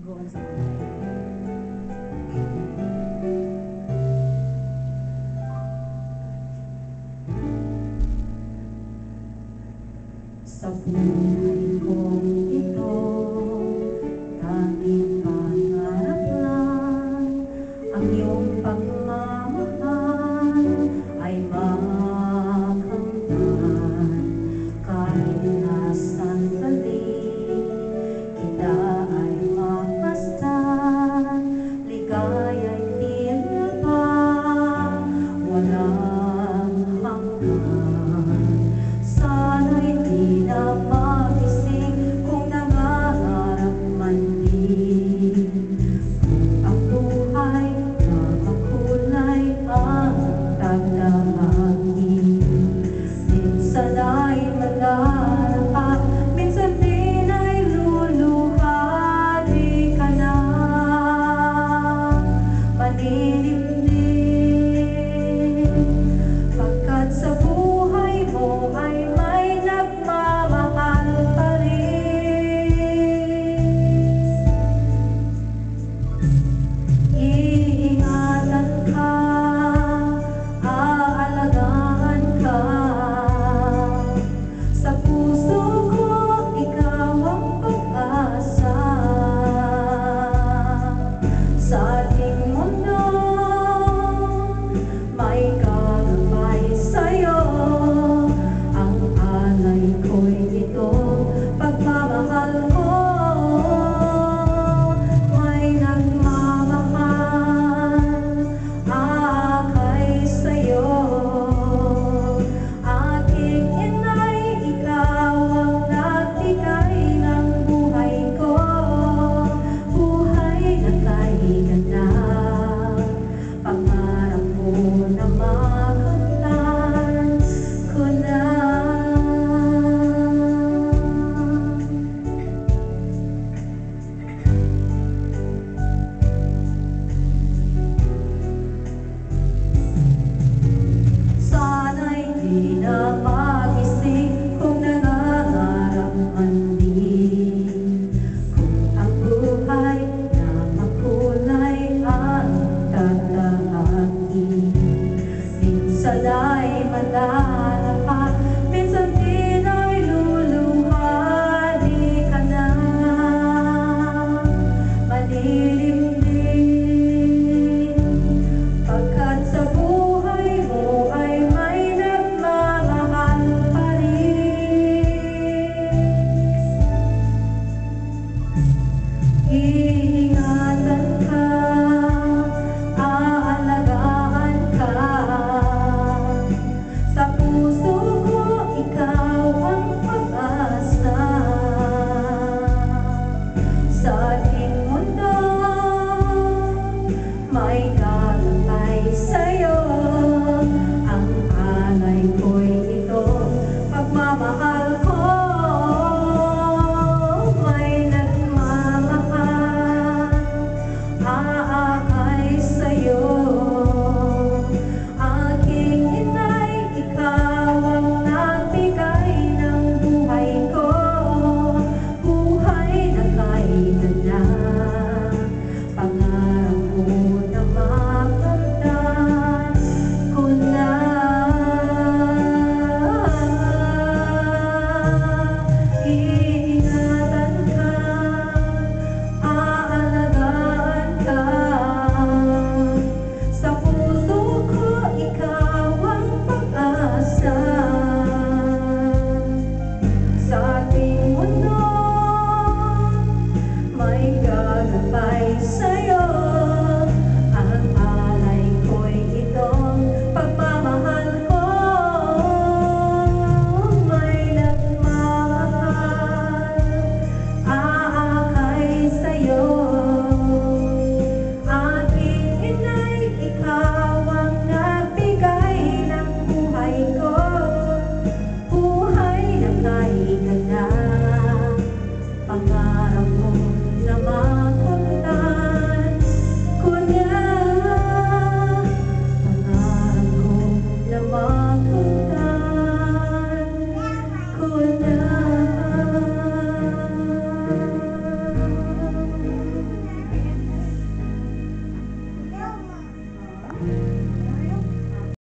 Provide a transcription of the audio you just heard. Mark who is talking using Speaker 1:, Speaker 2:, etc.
Speaker 1: doon sa buhay. Sa buhay kong ito, tanging pangarap lang ang iyong pagmamahal ay makamtan. Kahit nasan balik, kita ay mapastan. Ligaya'y tila ba walang hanggan. Sana'y di na magising kung nangangarap man din. Kung ang buhay na makulay ang tagdahangin. Minsan ay malalapa, minsan din ay luluha. Di ka na maninimdim, pagkat sa buhay mo ay may nagmamahal pa rin. Iingatan ka, aalagaan ka. Sa puso ko, ikaw ang pag-asa. Sa ating mundo, may kagabay sa'yo. Ang alay ko'y ito, pagmamahal ko. May nagmamahal, aakay sa'yo. Aking inay, ikaw ang nagbigay ng buhay ko. Buhay na kay ganda, pangarap ko na makamtan ko na.